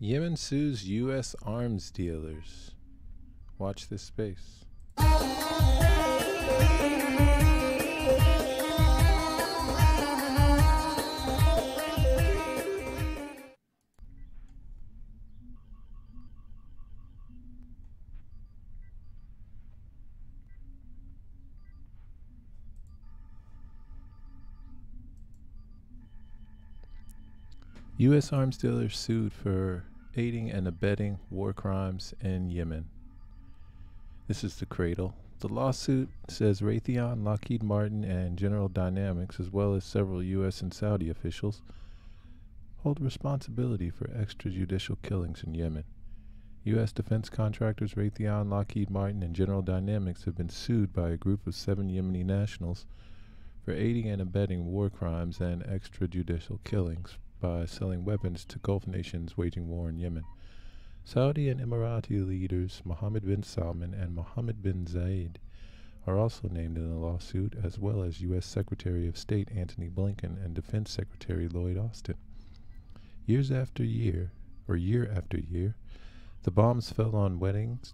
Yemen sues U.S. arms dealers. Watch this space. U.S. arms dealers sued for aiding and abetting war crimes in Yemen. This is the cradle. The lawsuit says Raytheon, Lockheed Martin, and General Dynamics, as well as several U.S. and Saudi officials, hold responsibility for extrajudicial killings in Yemen. U.S. defense contractors Raytheon, Lockheed Martin, and General Dynamics have been sued by a group of 7 Yemeni nationals for aiding and abetting war crimes and extrajudicial killings by selling weapons to Gulf nations waging war in Yemen. Saudi and Emirati leaders Mohammed bin Salman and Mohammed bin Zayed are also named in the lawsuit, as well as U.S. Secretary of State Antony Blinken and Defense Secretary Lloyd Austin. Year after year, the bombs fell on weddings,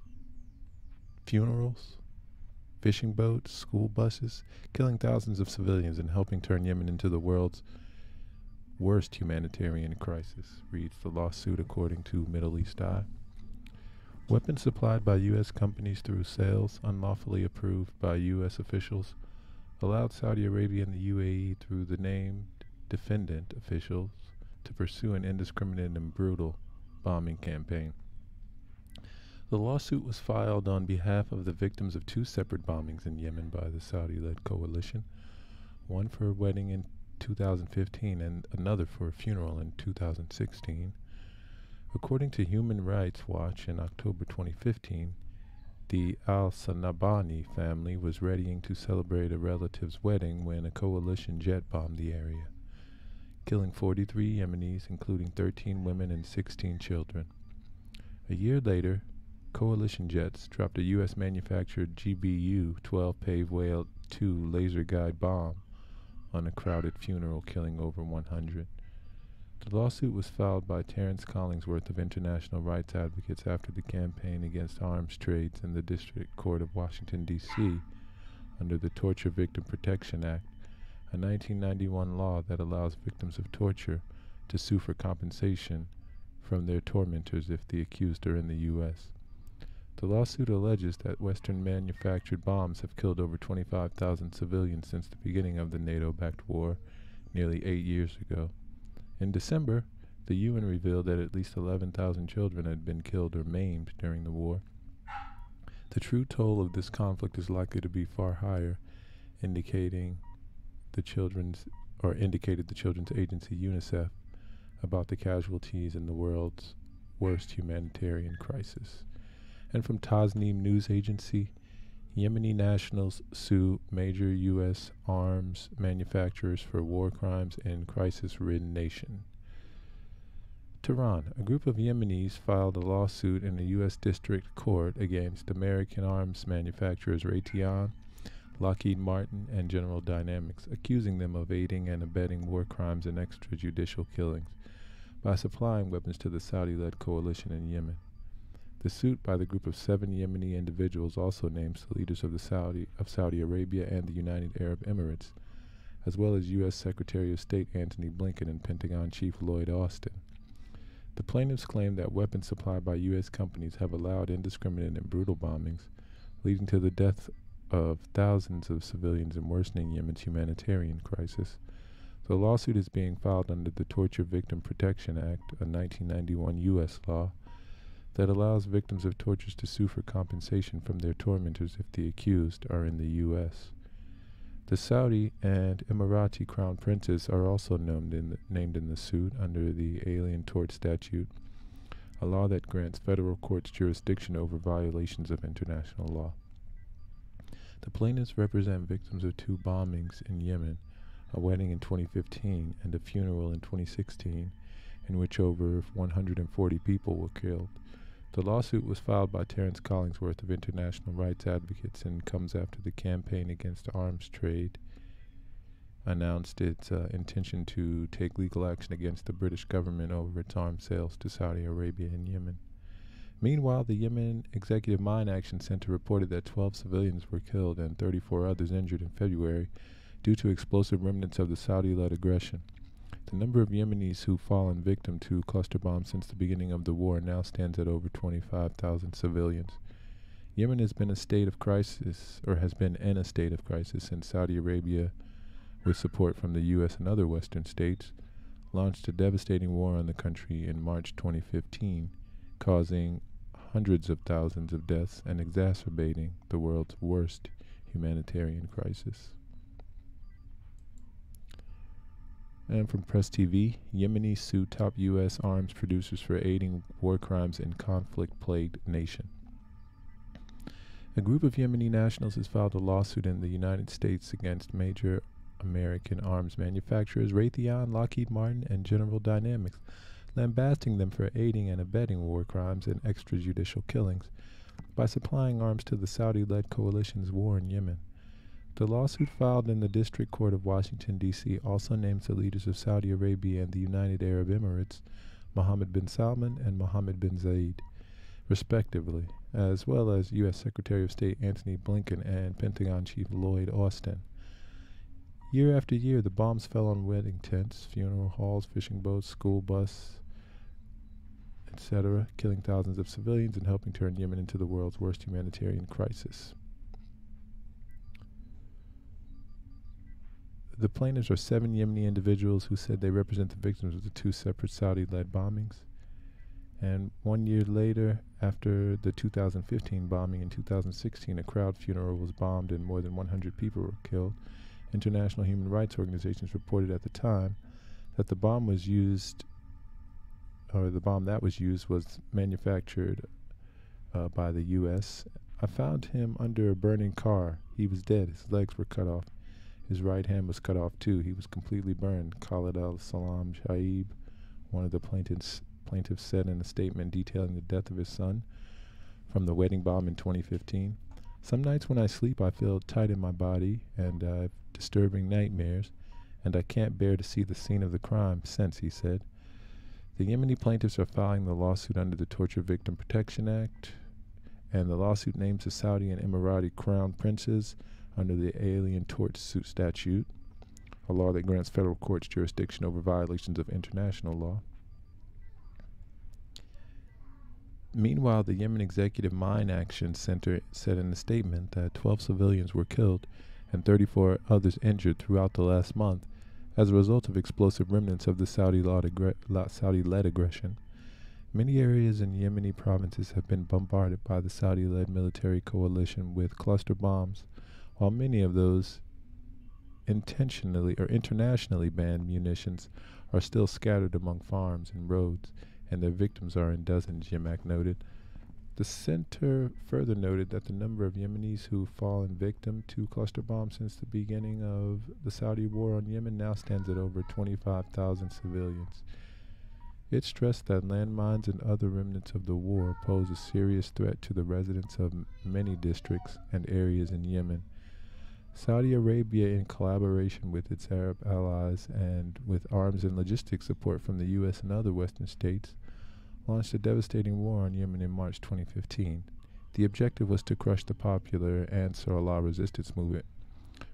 funerals, fishing boats, school buses, killing thousands of civilians and helping turn Yemen into the world's worst humanitarian crisis, reads the lawsuit according to Middle East Eye. Weapons supplied by U.S. companies through sales unlawfully approved by U.S. officials allowed Saudi Arabia and the UAE through the named defendant officials to pursue an indiscriminate and brutal bombing campaign. The lawsuit was filed on behalf of the victims of 2 separate bombings in Yemen by the Saudi-led coalition, one for a wedding in 2015 and another for a funeral in 2016. According to Human Rights Watch, in October 2015, the al-Sanabani family was readying to celebrate a relative's wedding when a coalition jet bombed the area, killing 43 Yemenis, including 13 women and 16 children. A year later, coalition jets dropped a U.S.-manufactured GBU-12 Pave Whale 2 laser guide bomb on a crowded funeral, killing over 100. The lawsuit was filed by Terrence Collingsworth of International Rights Advocates after the campaign against arms trades in the District Court of Washington, D.C., under the Torture Victim Protection Act, a 1991 law that allows victims of torture to sue for compensation from their tormentors if the accused are in the U.S. The lawsuit alleges that Western-manufactured bombs have killed over 25,000 civilians since the beginning of the NATO-backed war nearly 8 years ago. In December, the UN revealed that at least 11,000 children had been killed or maimed during the war. The true toll of this conflict is likely to be far higher, indicated the Children's Agency UNICEF about the casualties in the world's worst humanitarian crisis. And from Tasnim News Agency, Yemeni nationals sue major U.S. arms manufacturers for war crimes in crisis-ridden nation. Tehran, a group of Yemenis filed a lawsuit in the U.S. District Court against American arms manufacturers Raytheon, Lockheed Martin, and General Dynamics, accusing them of aiding and abetting war crimes and extrajudicial killings by supplying weapons to the Saudi-led coalition in Yemen. The suit by the group of 7 Yemeni individuals also names the leaders of Saudi Arabia and the United Arab Emirates, as well as U.S. Secretary of State Antony Blinken and Pentagon Chief Lloyd Austin. The plaintiffs claim that weapons supplied by U.S. companies have allowed indiscriminate and brutal bombings, leading to the death of thousands of civilians and worsening Yemen's humanitarian crisis. The lawsuit is being filed under the Torture Victim Protection Act, a 1991 U.S. law, that allows victims of tortures to sue for compensation from their tormentors if the accused are in the U.S. The Saudi and Emirati crown princes are also named in the suit under the Alien Tort Statute, a law that grants federal courts jurisdiction over violations of international law. The plaintiffs represent victims of 2 bombings in Yemen, a wedding in 2015 and a funeral in 2016, in which over 140 people were killed. The lawsuit was filed by Terrence Collingsworth of International Rights Advocates and comes after the campaign against arms trade announced its intention to take legal action against the British government over its arms sales to Saudi Arabia and Yemen. Meanwhile, the Yemen Executive Mine Action Center reported that 12 civilians were killed and 34 others injured in February due to explosive remnants of the Saudi-led aggression. The number of Yemenis who've fallen victim to cluster bombs since the beginning of the war now stands at over 25,000 civilians. Yemen has been a state of crisis, or has been in a state of crisis since Saudi Arabia, with support from the U.S. and other Western states, launched a devastating war on the country in March 2015, causing hundreds of thousands of deaths and exacerbating the world's worst humanitarian crisis. And from Press TV, Yemenis sue top U.S. arms producers for aiding war crimes in conflict-plagued nation. A group of Yemeni nationals has filed a lawsuit in the United States against major American arms manufacturers Raytheon, Lockheed Martin, and General Dynamics, lambasting them for aiding and abetting war crimes and extrajudicial killings by supplying arms to the Saudi-led coalition's war in Yemen. The lawsuit filed in the District Court of Washington, D.C. also names the leaders of Saudi Arabia and the United Arab Emirates, Mohammed bin Salman and Mohammed bin Zayed, respectively, as well as U.S. Secretary of State Antony Blinken and Pentagon Chief Lloyd Austin. Year after year, the bombs fell on wedding tents, funeral halls, fishing boats, school bus, etc., killing thousands of civilians and helping turn Yemen into the world's worst humanitarian crisis. The plaintiffs are 7 Yemeni individuals who said they represent the victims of the 2 separate Saudi-led bombings. And 1 year later, after the 2015 bombing in 2016, a crowd funeral was bombed and more than 100 people were killed. International human rights organizations reported at the time that the bomb that was used was manufactured by the U.S. I found him under a burning car. He was dead. His legs were cut off. His right hand was cut off too. He was completely burned. Khalid al-Salam Shaib, one of the plaintiffs said in a statement detailing the death of his son from the wedding bomb in 2015. Some nights when I sleep, I feel tight in my body and I have disturbing nightmares, and I can't bear to see the scene of the crime since, he said. The Yemeni plaintiffs are filing the lawsuit under the Torture Victim Protection Act, and the lawsuit names the Saudi and Emirati crown princes under the Alien Tort Suit Statute, a law that grants federal courts jurisdiction over violations of international law. Meanwhile, the Yemen Executive Mine Action Center said in a statement that 12 civilians were killed and 34 others injured throughout the last month as a result of explosive remnants of the Saudi-led aggression. Many areas in Yemeni provinces have been bombarded by the Saudi-led military coalition with cluster bombs, while many of those intentionally or internationally banned munitions are still scattered among farms and roads, and their victims are in dozens, Yemak noted. The center further noted that the number of Yemenis who've fallen victim to cluster bombs since the beginning of the Saudi war on Yemen now stands at over 25,000 civilians. It stressed that landmines and other remnants of the war pose a serious threat to the residents of many districts and areas in Yemen. Saudi Arabia, in collaboration with its Arab allies and with arms and logistics support from the U.S. and other Western states, launched a devastating war on Yemen in March 2015. The objective was to crush the popular Ansar Allah resistance movement,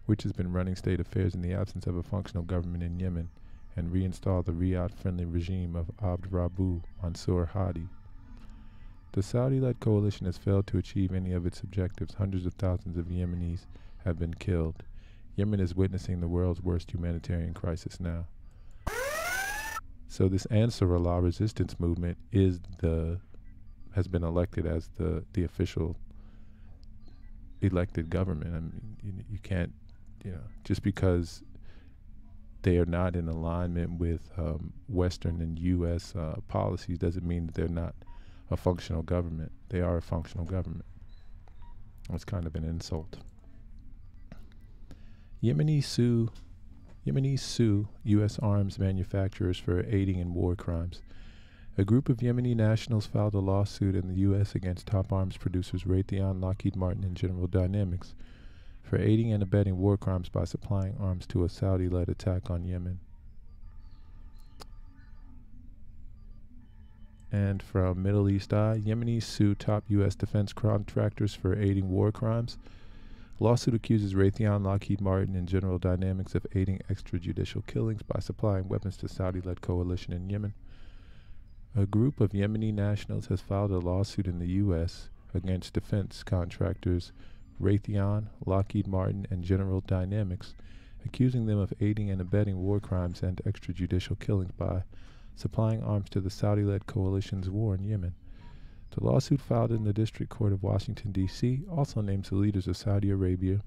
which has been running state affairs in the absence of a functional government in Yemen, and reinstall the Riyadh-friendly regime of Abd Rabbu Mansour Hadi. The Saudi-led coalition has failed to achieve any of its objectives. Hundreds of thousands of Yemenis have been killed. Yemen is witnessing the world's worst humanitarian crisis now. So this Ansar Allah resistance movement has been elected as the official elected government. I mean, you can't, just because they are not in alignment with Western and U.S. policies doesn't mean that they're not a functional government. They are a functional government. It's kind of an insult. Yemenis sue U.S. arms manufacturers for aiding in war crimes. A group of Yemeni nationals filed a lawsuit in the U.S. against top arms producers Raytheon, Lockheed Martin, and General Dynamics, for aiding and abetting war crimes by supplying arms to a Saudi-led attack on Yemen. And from Middle East Eye, Yemenis sue top U.S. defense contractors for aiding war crimes. Lawsuit accuses Raytheon, Lockheed Martin, and General Dynamics of aiding extrajudicial killings by supplying weapons to Saudi-led coalition in Yemen. A group of Yemeni nationals has filed a lawsuit in the U.S. against defense contractors Raytheon, Lockheed Martin, and General Dynamics, accusing them of aiding and abetting war crimes and extrajudicial killings by supplying arms to the Saudi-led coalition's war in Yemen. The lawsuit filed in the District Court of Washington, D.C., also names the leaders of Saudi Arabia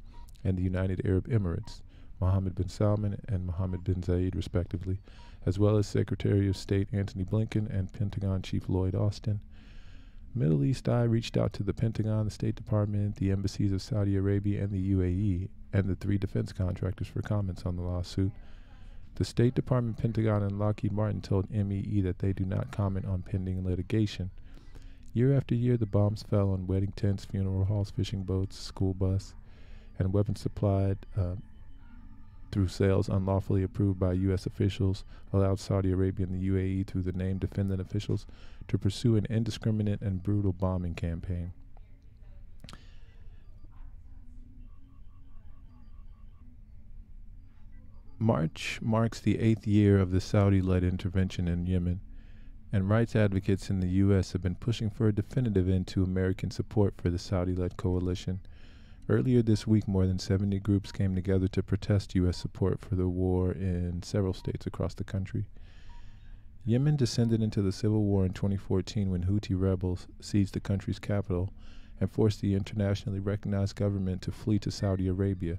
and the United Arab Emirates, Mohammed bin Salman and Mohammed bin Zayed, respectively, as well as Secretary of State Antony Blinken and Pentagon Chief Lloyd Austin. Middle East Eye reached out to the Pentagon, the State Department, the embassies of Saudi Arabia and the UAE, and the three defense contractors for comments on the lawsuit. The State Department, Pentagon, and Lockheed Martin told MEE that they do not comment on pending litigation. Year after year, the bombs fell on wedding tents, funeral halls, fishing boats, school bus, and weapons supplied through sales unlawfully approved by U.S. officials allowed Saudi Arabia and the UAE, through the named defendant officials, to pursue an indiscriminate and brutal bombing campaign. March marks the 8th year of the Saudi-led intervention in Yemen, and rights advocates in the U.S. have been pushing for a definitive end to American support for the Saudi-led coalition. Earlier this week, more than 70 groups came together to protest U.S. support for the war in several states across the country. Yemen descended into the civil war in 2014 when Houthi rebels seized the country's capital and forced the internationally recognized government to flee to Saudi Arabia.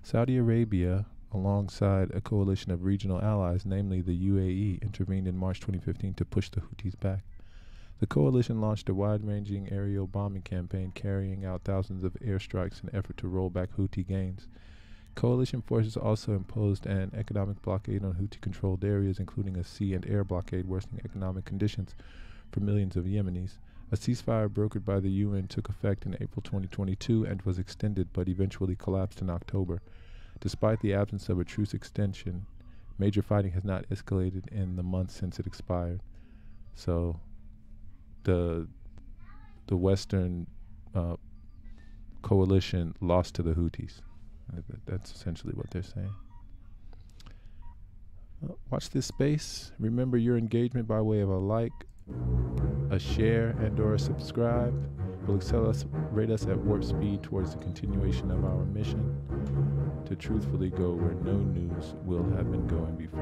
Saudi Arabia, alongside a coalition of regional allies, namely the UAE, intervened in March 2015 to push the Houthis back. The coalition launched a wide-ranging aerial bombing campaign, carrying out thousands of airstrikes in an effort to roll back Houthi gains. Coalition forces also imposed an economic blockade on Houthi-controlled areas, including a sea and air blockade, worsening economic conditions for millions of Yemenis. A ceasefire brokered by the UN took effect in April 2022 and was extended, but eventually collapsed in October. Despite the absence of a truce extension, major fighting has not escalated in the months since it expired. So the Western coalition lost to the Houthis. That's essentially what they're saying. Watch this space. Remember your engagement by way of a like, a share, and/or a subscribe will accelerate us at warp speed towards the continuation of our mission to truthfully go where no news will have been going before.